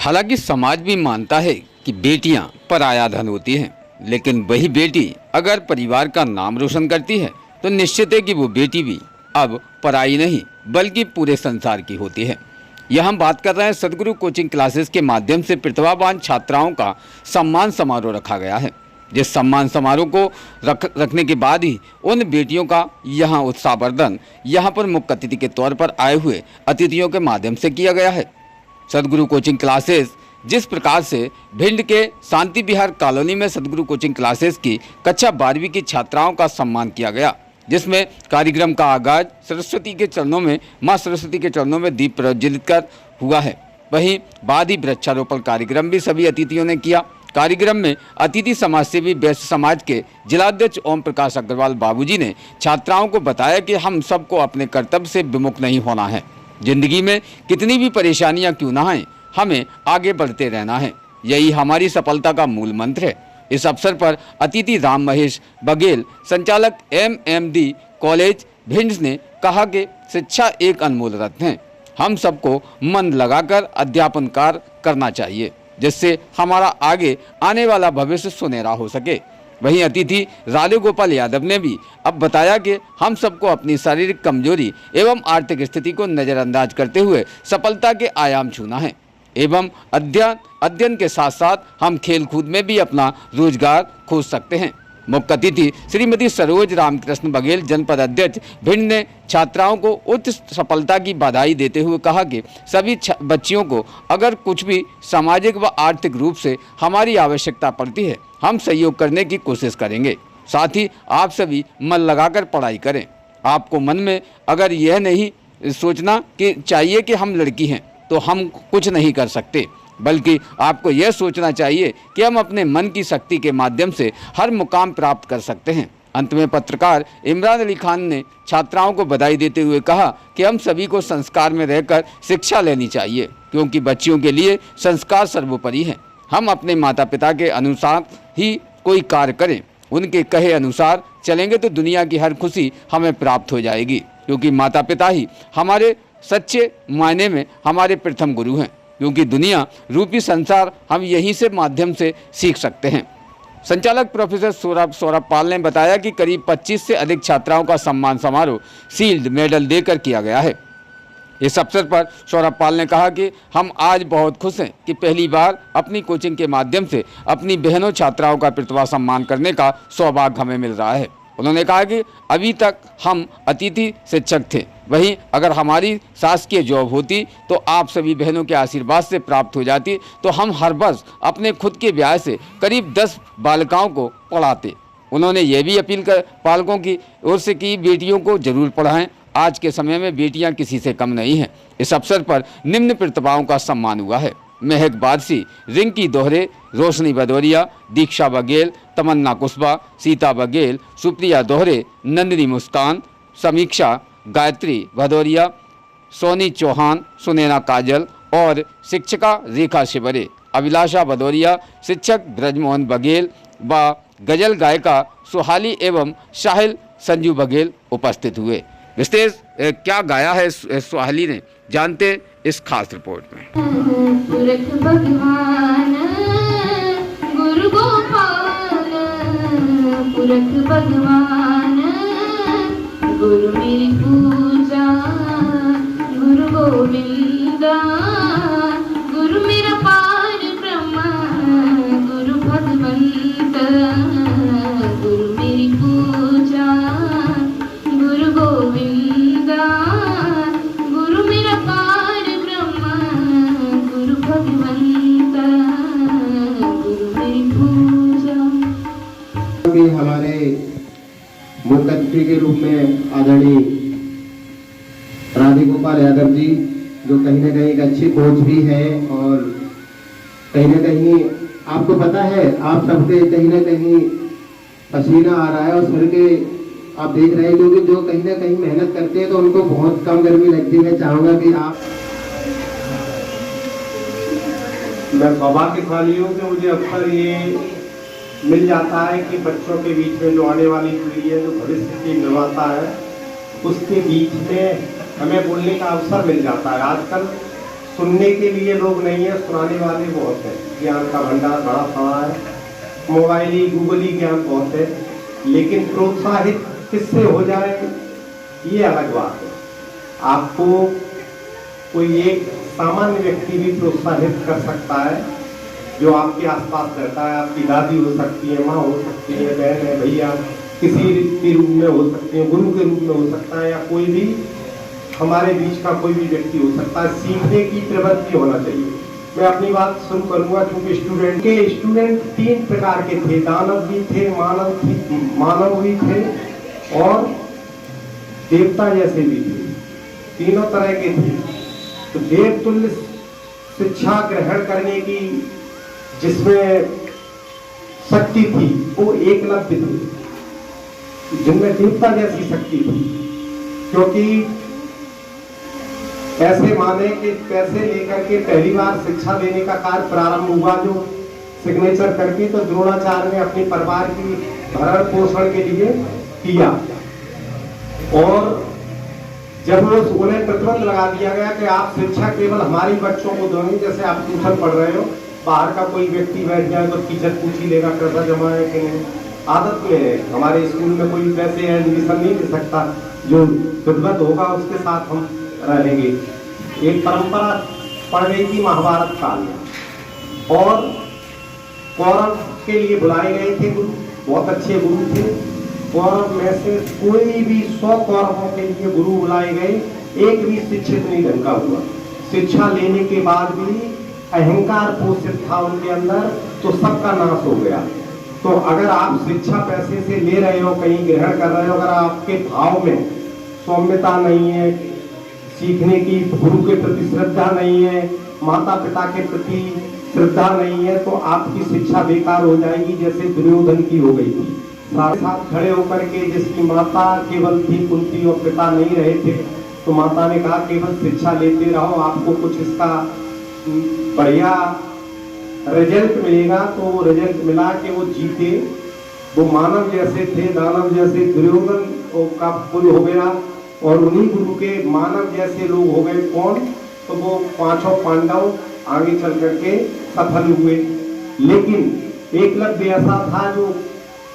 हालांकि समाज भी मानता है कि बेटियां पराया धन होती हैं, लेकिन वही बेटी अगर परिवार का नाम रोशन करती है तो निश्चित है कि वो बेटी भी अब पराई नहीं बल्कि पूरे संसार की होती है। यह हम बात कर रहे हैं सदगुरु कोचिंग क्लासेस के माध्यम से प्रतिभावान छात्राओं का सम्मान समारोह रखा गया है, जिस सम्मान समारोह को रखने के बाद ही उन बेटियों का यहाँ उत्साहवर्धन यहाँ पर मुख्य अतिथि के तौर पर आए हुए अतिथियों के माध्यम से किया गया है। सदगुरु कोचिंग क्लासेस जिस प्रकार से भिंड के शांति विहार कॉलोनी में सदगुरु कोचिंग क्लासेस की कक्षा 12वीं की छात्राओं का सम्मान किया गया, जिसमें कार्यक्रम का आगाज सरस्वती के चरणों में मां सरस्वती के चरणों में दीप प्रज्वलित कर हुआ है। वहीं बाद ही वृक्षारोपण कार्यक्रम भी सभी अतिथियों ने किया। कार्यक्रम में अतिथि समाज सेवी वैश्य समाज के जिलाध्यक्ष ओम प्रकाश अग्रवाल बाबूजी ने छात्राओं को बताया कि हम सबको अपने कर्तव्य से विमुख नहीं होना है। जिंदगी में कितनी भी परेशानियां क्यों ना आए, हमें आगे बढ़ते रहना है, यही हमारी सफलता का मूल मंत्र है। इस अवसर पर अतिथि राम महेश बघेल, संचालक MMD कॉलेज भिंड ने कहा कि शिक्षा एक अनमोल रत्न है, हम सबको मन लगाकर अध्यापन कार्य करना चाहिए, जिससे हमारा आगे आने वाला भविष्य सुनहरा हो सके। वहीं अतिथि राधे गोपाल यादव ने भी अब बताया कि हम सबको अपनी शारीरिक कमजोरी एवं आर्थिक स्थिति को नज़रअंदाज करते हुए सफलता के आयाम छूना है एवं अध्ययन के साथ साथ हम खेल कूद में भी अपना रोजगार खोज सकते हैं। मुख्य अतिथि श्रीमती सरोज रामकृष्ण बघेल, जनपद अध्यक्ष भिंड ने छात्राओं को उच्च सफलता की बधाई देते हुए कहा कि सभी बच्चियों को अगर कुछ भी सामाजिक व आर्थिक रूप से हमारी आवश्यकता पड़ती है, हम सहयोग करने की कोशिश करेंगे। साथ ही आप सभी मन लगाकर पढ़ाई करें। आपको मन में अगर यह नहीं सोचना कि चाहिए कि हम लड़की हैं तो हम कुछ नहीं कर सकते, बल्कि आपको यह सोचना चाहिए कि हम अपने मन की शक्ति के माध्यम से हर मुकाम प्राप्त कर सकते हैं। अंत में पत्रकार इमरान अली खान ने छात्राओं को बधाई देते हुए कहा कि हम सभी को संस्कार में रहकर शिक्षा लेनी चाहिए, क्योंकि बच्चियों के लिए संस्कार सर्वोपरि है। हम अपने माता पिता के अनुसार ही कोई कार्य करें, उनके कहे अनुसार चलेंगे तो दुनिया की हर खुशी हमें प्राप्त हो जाएगी, क्योंकि माता पिता ही हमारे सच्चे मायने में हमारे प्रथम गुरु हैं, क्योंकि दुनिया रूपी संसार हम यहीं से माध्यम से सीख सकते हैं। संचालक प्रोफेसर सौरभ पाल ने बताया कि करीब 25 से अधिक छात्राओं का सम्मान समारोह शील्ड मेडल देकर किया गया है। इस अवसर पर सौरभ पाल ने कहा कि हम आज बहुत खुश हैं कि पहली बार अपनी कोचिंग के माध्यम से अपनी बहनों छात्राओं का प्रतिभा सम्मान करने का सौभाग्य हमें मिल रहा है। उन्होंने कहा कि अभी तक हम अतिथि शिक्षक थे, वहीं अगर हमारी शासकीय जॉब होती तो आप सभी बहनों के आशीर्वाद से प्राप्त हो जाती तो हम हर वर्ष अपने खुद के ब्याह से करीब 10 बालिकाओं को पढ़ाते। उन्होंने ये भी अपील कर पालकों की ओर से की बेटियों को जरूर पढ़ाएं। आज के समय में बेटियां किसी से कम नहीं हैं। इस अवसर पर निम्न प्रतिभाओं का सम्मान हुआ है: महक बारसी, रिंकी दोहरे, रोशनी भदौरिया, दीक्षा बघेल, तमन्ना कुशवा, सीता बघेल, सुप्रिया दोहरे, नंदिनी मुस्कान, समीक्षा गायत्री भदौरिया, सोनी चौहान, सुनैना काजल और शिक्षिका रेखा शिवरे, अभिलाषा भदौरिया, शिक्षक ब्रजमोहन बघेल व गजल गायिका सुहाली एवं साहिल संजू बघेल उपस्थित हुए। विशेष क्या गाया है सुहाली ने, जानते इस खास रिपोर्ट में। पुरख भगवान गुरु गोपाल, पुरख भगवान गुरु मेरी पूजा, गुरु गोविंदा गुरु मेरा पार ब्रह्म, गुरु भगवंत गुरु मेरी पूजा, गुरु गोविंदा गुरु मेरा पार ब्रह्म, गुरु भगवंत गुरु मेरी पूजा। हमारे मुख्य अतिथि के रूप में आदरणीय राधे गोपाल यादव जी, जो कहीं न कहीं एक अच्छी कोच भी है और कहीं न कहीं आपको पता है, आप सबके कहीं न कहीं पसीना आ रहा है और सुन के आप देख रहे हैं, क्योंकि जो कहीं न कहीं मेहनत करते हैं तो उनको बहुत कम गर्मी लगती है। मैं चाहूँगा कि आप, मैं सौभाग्यशाली हूँ कि मुझे अक्सर ये मिल जाता है कि बच्चों के बीच में जो आने वाली पीढ़ी है, जो भविष्य की निर्माता है, उसके बीच में हमें बोलने का अवसर मिल जाता है। आजकल सुनने के लिए लोग नहीं है, सुनाने वाले बहुत हैं। ज्ञान का भंडार बड़ा पड़ा है, मोबाइली गूगली ज्ञान बहुत है, लेकिन प्रोत्साहित किससे हो जाए ये अलग बात है। आपको कोई एक सामान्य व्यक्ति भी प्रोत्साहित कर सकता है, जो आपके आसपास रहता है। आपकी दादी हो सकती है, माँ हो सकती है, बहन है, भैया, किसी के रूप में हो सकते हैं, गुरु के रूप में हो सकता है, या कोई भी हमारे बीच का कोई भी व्यक्ति हो सकता है। सीखने की प्रवृत्ति होना चाहिए। मैं अपनी बात शुरू करूंगा, क्योंकि स्टूडेंट 3 प्रकार के थे, दानव भी थे, मानव भी थे और देवता जैसे भी थे। तीनों तरह के थे। तो देवतुल्य शिक्षा ग्रहण करने की जिसमें शक्ति थी वो एकलव्य थे, जिनमें देवता जैसी शक्ति थी। क्योंकि ऐसे माने कि पैसे लेकर के पहली बार शिक्षा देने का कार्य प्रारंभ हुआ जो सिग्नेचर करके, तो द्रोणाचार्य ने अपने परिवार की भरण पोषण के लिए किया। और जब वो उन्हें प्रतिबंध लगा दिया गया कि आप शिक्षा केवल हमारी बच्चों को दोगे, जैसे आप ट्यूशन पढ़ रहे हो, बाहर का कोई व्यक्ति बैठ जाए तो टीचर पूछ ही लेगा पैसा जमा है कि नहीं। आदत में है, हमारे स्कूल में कोई पैसे एडमिशन नहीं ले सकता, जो विधिवत होगा उसके साथ हम रहेंगे। एक परंपरा पड़ गई थी महाभारत काल में, और कौरव के लिए बुलाए गए थे गुरु, बहुत अच्छे गुरु थे। कौरव में से कोई भी 100 कौरवों के लिए गुरु बुलाए गए, एक भी शिक्षित नहीं ढंग का हुआ। शिक्षा लेने के बाद भी अहंकार पोषित था उनके अंदर, तो सबका नाश हो गया। तो अगर आप शिक्षा पैसे से ले रहे हो, कहीं ग्रहण कर रहे हो, अगर आपके भाव में सौम्यता नहीं है, सीखने की गुरु के प्रति श्रद्धा नहीं है, माता पिता के प्रति श्रद्धा नहीं है, तो आपकी शिक्षा बेकार हो जाएगी, जैसे दुर्योधन की हो गई थी। साथ खड़े होकर के जिसकी माता केवल थी, कुंती, और पिता नहीं रहे थे, तो माता ने कहा केवल शिक्षा लेते रहो, आपको कुछ इसका बढ़िया रिजल्ट मिलेगा। तो वो रिजल्ट मिला कि वो जीते, वो मानव जैसे थे, दानव जैसे। दुर्योधन का पुल हो गया, और उन्हीं गुरु के मानव जैसे लोग हो गए। कौन? तो वो 5 पांडव आगे चल करके सफल हुए। लेकिन एकलव्य ऐसा था जो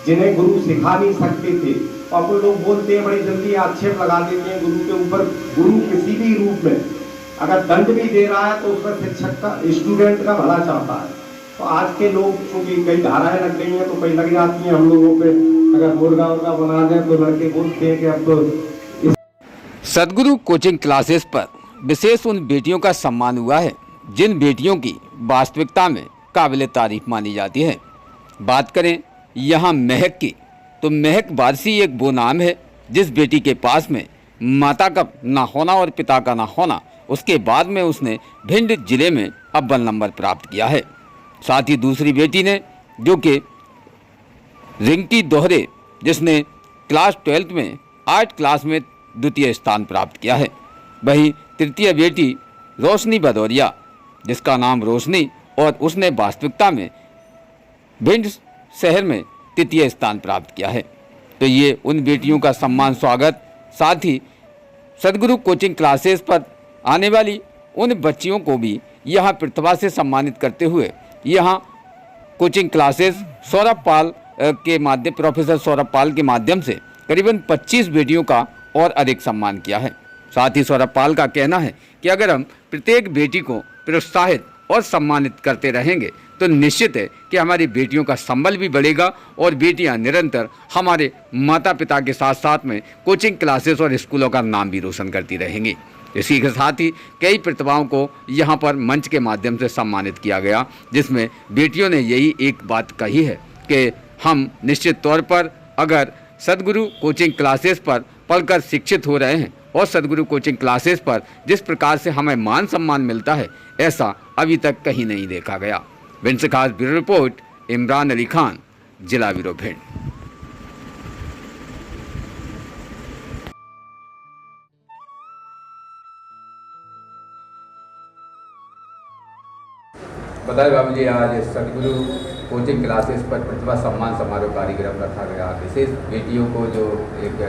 जिन्हें गुरु सिखा नहीं सकते थे, और वो लोग बोलते हैं, बड़ी जल्दी आक्षेप लगा देते हैं गुरु के ऊपर। गुरु किसी भी रूप में अगर दंड भी दे रहा है तो उसमें शिक्षक का, स्टूडेंट का भला चाहता है। तो आज के लोग चूंकि कई धाराएं लग गई हैं, तो कई लग जाती हैं हम लोगों पे। अगर मुर्गा उर्गा बना दें तो लड़के बोलते हैं कि अब तो। सदगुरु कोचिंग क्लासेस पर विशेष उन बेटियों का सम्मान हुआ है जिन बेटियों की वास्तविकता में काबिल तारीफ मानी जाती है। बात करें यहाँ महक की, तो महक वारसी एक वो नाम है जिस बेटी के पास में माता का ना होना और पिता का ना होना, उसके बाद में उसने भिंड जिले में अव्वल नंबर प्राप्त किया है। साथ ही दूसरी बेटी ने, जो कि रिंकी दोहरे, जिसने क्लास 12 में आर्ट क्लास में द्वितीय स्थान प्राप्त किया है। वहीं तृतीय बेटी रोशनी भदौरिया, जिसका नाम रोशनी, और उसने वास्तविकता में भिंड शहर में तृतीय स्थान प्राप्त किया है। तो ये उन बेटियों का सम्मान स्वागत। साथ ही सदगुरु कोचिंग क्लासेस पर आने वाली उन बच्चियों को भी यहाँ प्रतिभा से सम्मानित करते हुए यहाँ कोचिंग क्लासेस सौरभ पाल के माध्यम, प्रोफेसर सौरभ पाल के माध्यम से करीबन 25 बेटियों का और अधिक सम्मान किया है। साथ ही सौरभ पाल का कहना है कि अगर हम प्रत्येक बेटी को प्रोत्साहित और सम्मानित करते रहेंगे तो निश्चित है कि हमारी बेटियों का संबल भी बढ़ेगा और बेटियां निरंतर हमारे माता पिता के साथ साथ में कोचिंग क्लासेस और स्कूलों का नाम भी रोशन करती रहेंगी। इसी के साथ ही कई प्रतिभाओं को यहाँ पर मंच के माध्यम से सम्मानित किया गया, जिसमें बेटियों ने यही एक बात कही है कि हम निश्चित तौर पर अगर सदगुरु कोचिंग क्लासेस पर पढ़कर शिक्षित हो रहे हैं और सदगुरु कोचिंग क्लासेस पर जिस प्रकार से हमें मान सम्मान मिलता है, ऐसा अभी तक कहीं नहीं देखा गया। भिंड से खास ब्यूरो रिपोर्ट, इमरान अली खान, जिला ब्यूरो भिंड। बताइए बाबू जी, आज सदगुरु कोचिंग क्लासेस पर प्रतिभा सम्मान समारोह कार्यक्रम रखा गया। विशेष बेटियों को जो एक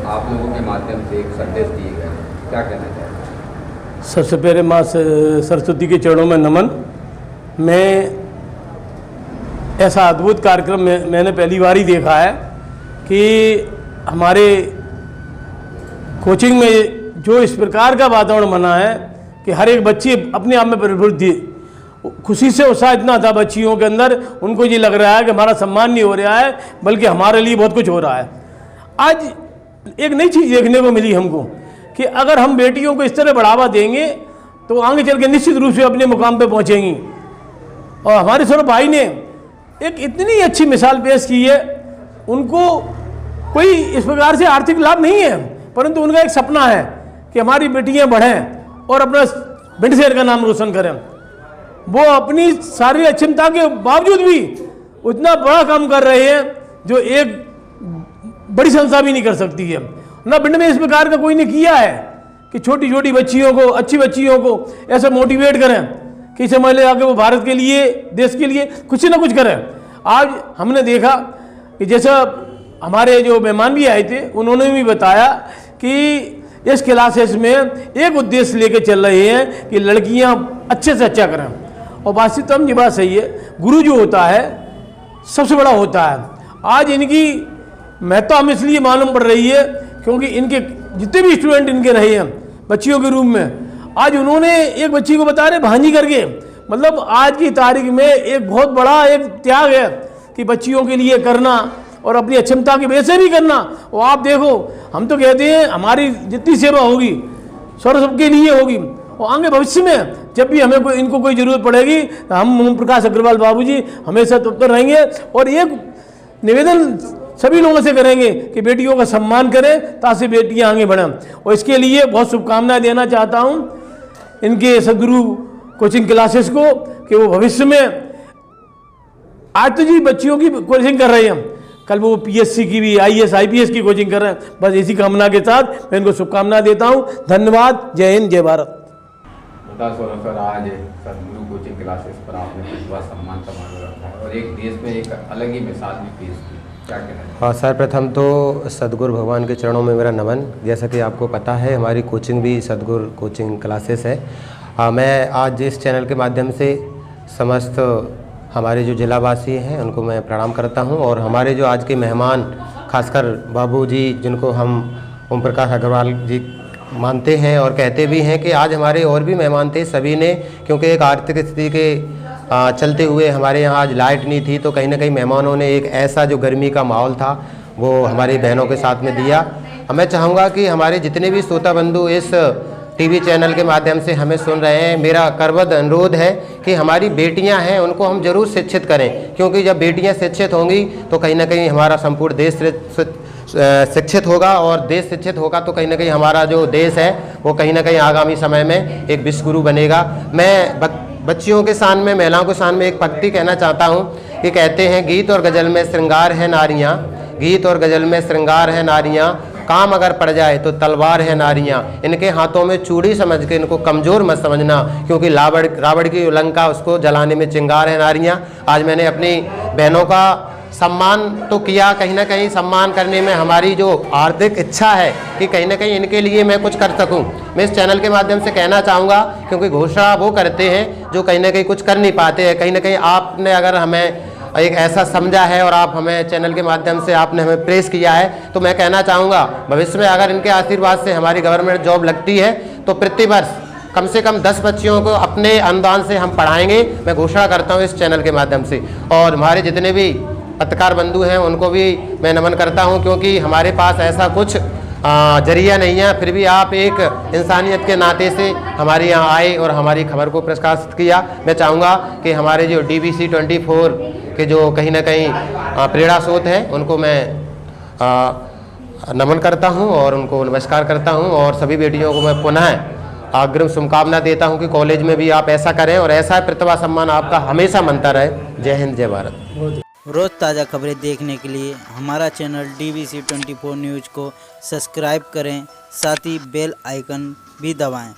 आप लोगों के माध्यम से एक संदेश दिए गए, क्या कहना चाहेंगे? सबसे पहले माँ सरस्वती के चरणों में नमन। मैं ऐसा अद्भुत कार्यक्रम मैंने पहली बार ही देखा है कि हमारे कोचिंग में जो इस प्रकार का वातावरण बना है कि हर एक बच्ची अपने आप में प्रवृत्त थी। खुशी से उत्साह इतना था बच्चियों के अंदर, उनको ये लग रहा है कि हमारा सम्मान नहीं हो रहा है बल्कि हमारे लिए बहुत कुछ हो रहा है। आज एक नई चीज़ देखने को मिली हमको कि अगर हम बेटियों को इस तरह बढ़ावा देंगे तो आगे चल के निश्चित रूप से अपने मुकाम पे पहुंचेंगी। और हमारे सौरभ भाई ने एक इतनी अच्छी मिसाल पेश की है। उनको कोई इस प्रकार से आर्थिक लाभ नहीं है, परंतु उनका एक सपना है कि हमारी बेटियां बढ़ें और अपना भिंड शहर का नाम रोशन करें। वो अपनी सारी अक्षमता के बावजूद भी उतना बड़ा काम कर रहे हैं जो एक बड़ी संस्था भी नहीं कर सकती है ना। भिंड में इस प्रकार का कोई ने किया है कि छोटी छोटी बच्चियों को, अच्छी बच्चियों को ऐसे मोटिवेट करें कि समझ ले आके वो भारत के लिए, देश के लिए कुछ ना कुछ करें। आज हमने देखा कि जैसा हमारे जो मेहमान भी आए थे उन्होंने भी बताया कि इस क्लासेस में एक उद्देश्य लेके चल रहे हैं कि लड़कियां अच्छे से अच्छा करें। और वास्तविकता ये बात सही है, गुरु जो होता है सबसे बड़ा होता है। आज इनकी महत्ता हमें इसलिए मालूम पड़ रही है क्योंकि इनके जितने भी स्टूडेंट इनके रहे हैं बच्चियों के रूम में, आज उन्होंने एक बच्ची को बता रहे भांजी करके, मतलब आज की तारीख में एक बहुत बड़ा एक त्याग है कि बच्चियों के लिए करना और अपनी अक्षमता की वजह से भी करना। और आप देखो, हम तो कहते हैं हमारी जितनी सेवा होगी सर्व सबके लिए होगी, और आगे भविष्य में जब भी हमें इनको कोई ज़रूरत पड़ेगी तो हम ओम प्रकाश अग्रवाल बाबूजी हमेशा तत्पर रहेंगे। और एक निवेदन सभी लोगों से करेंगे कि बेटियों का सम्मान करें ताकि बेटियां आगे बढ़ें। और इसके लिए बहुत शुभकामनाएं देना चाहता हूं इनके सदगुरु कोचिंग क्लासेस को कि वो भविष्य में, आज तो जी बच्चियों की कोचिंग कर रहे हैं, कल वो पीएससी की भी, आईएएस आईपीएस की कोचिंग कर रहे हैं। बस इसी कामना के साथ मैं इनको शुभकामनाएं देता हूं। धन्यवाद। जय हिंद, जय भारत। सौरभ सर, आज सदगुरु कोचिंग क्लासेस पर आपने प्रतिभा सम्मान समारोह रखा है और एक देश में एक अलग ही मिसाल भी पेश की, क्या कहना है? हाँ सर, प्रथम तो सदगुरु भगवान के चरणों में मेरा नमन। जैसा कि आपको पता है हमारी कोचिंग भी सदगुरु कोचिंग क्लासेस है। मैं आज इस चैनल के माध्यम से समस्त हमारे जो जिलावासी हैं उनको मैं प्रणाम करता हूं, और हमारे जो आज के मेहमान खासकर बाबूजी जिनको हम ओम प्रकाश अग्रवाल जी मानते हैं और कहते भी हैं कि आज हमारे और भी मेहमान थे, सभी ने, क्योंकि एक आर्थिक स्थिति के चलते हुए हमारे यहाँ आज लाइट नहीं थी, तो कहीं ना कहीं मेहमानों ने एक ऐसा जो गर्मी का माहौल था वो हमारी बहनों के साथ में दिया। मैं चाहूँगा कि हमारे जितने भी श्रोता बंधु इस टीवी चैनल के माध्यम से हमें सुन रहे हैं, मेरा करबद्ध अनुरोध है कि हमारी बेटियां हैं उनको हम जरूर शिक्षित करें, क्योंकि जब बेटियां शिक्षित होंगी तो कहीं ना कहीं हमारा संपूर्ण देश शिक्षित होगा, और देश शिक्षित होगा तो कहीं ना कहीं हमारा जो देश है वो कहीं ना कहीं आगामी समय में एक विश्वगुरु बनेगा। मैं बच्चियों के शान में, महिलाओं के शान में एक पंक्ति कहना चाहता हूँ कि कहते हैं, गीत और गज़ल में श्रृंगार है नारियाँ, गीत और गज़ल में श्रृंगार है नारियाँ, काम अगर पड़ जाए तो तलवार है नारियाँ। इनके हाथों में चूड़ी समझ के इनको कमज़ोर मत समझना, क्योंकि रावण की लंका उसको जलाने में चिंगार है नारियाँ। आज मैंने अपनी बहनों का सम्मान तो किया, कहीं ना कहीं सम्मान करने में हमारी जो आर्थिक इच्छा है कि कहीं ना कहीं इनके लिए मैं कुछ कर सकूं, मैं इस चैनल के माध्यम से कहना चाहूँगा, क्योंकि घोषणा वो करते हैं जो कहीं ना कहीं कुछ कर नहीं पाते हैं। कहीं ना कहीं आपने अगर हमें एक ऐसा समझा है और आप हमें चैनल के माध्यम से आपने हमें प्रेस किया है, तो मैं कहना चाहूँगा भविष्य में अगर इनके आशीर्वाद से हमारी गवर्नमेंट जॉब लगती है तो प्रतिवर्ष कम से कम 10 बच्चियों को अपने अनुदान से हम पढ़ाएंगे। मैं घोषणा करता हूँ इस चैनल के माध्यम से। और हमारे जितने भी पत्रकार बंधु हैं उनको भी मैं नमन करता हूं, क्योंकि हमारे पास ऐसा कुछ जरिया नहीं है, फिर भी आप एक इंसानियत के नाते से हमारे यहाँ आए और हमारी खबर को प्रकाशित किया। मैं चाहूँगा कि हमारे जो DBC 24 के जो कहीं ना कहीं प्रेरणा स्रोत हैं उनको मैं नमन करता हूँ और उनको नमस्कार करता हूँ, और सभी बेटियों को मैं पुनः अग्रिम शुभकामना देता हूँ कि कॉलेज में भी आप ऐसा करें और ऐसा प्रतिभा सम्मान आपका हमेशा बनता रहे। जय हिंद, जय भारत। रोज़ ताज़ा खबरें देखने के लिए हमारा चैनल DBC 24 न्यूज़ को सब्सक्राइब करें, साथ ही बेल आइकन भी दबाएं।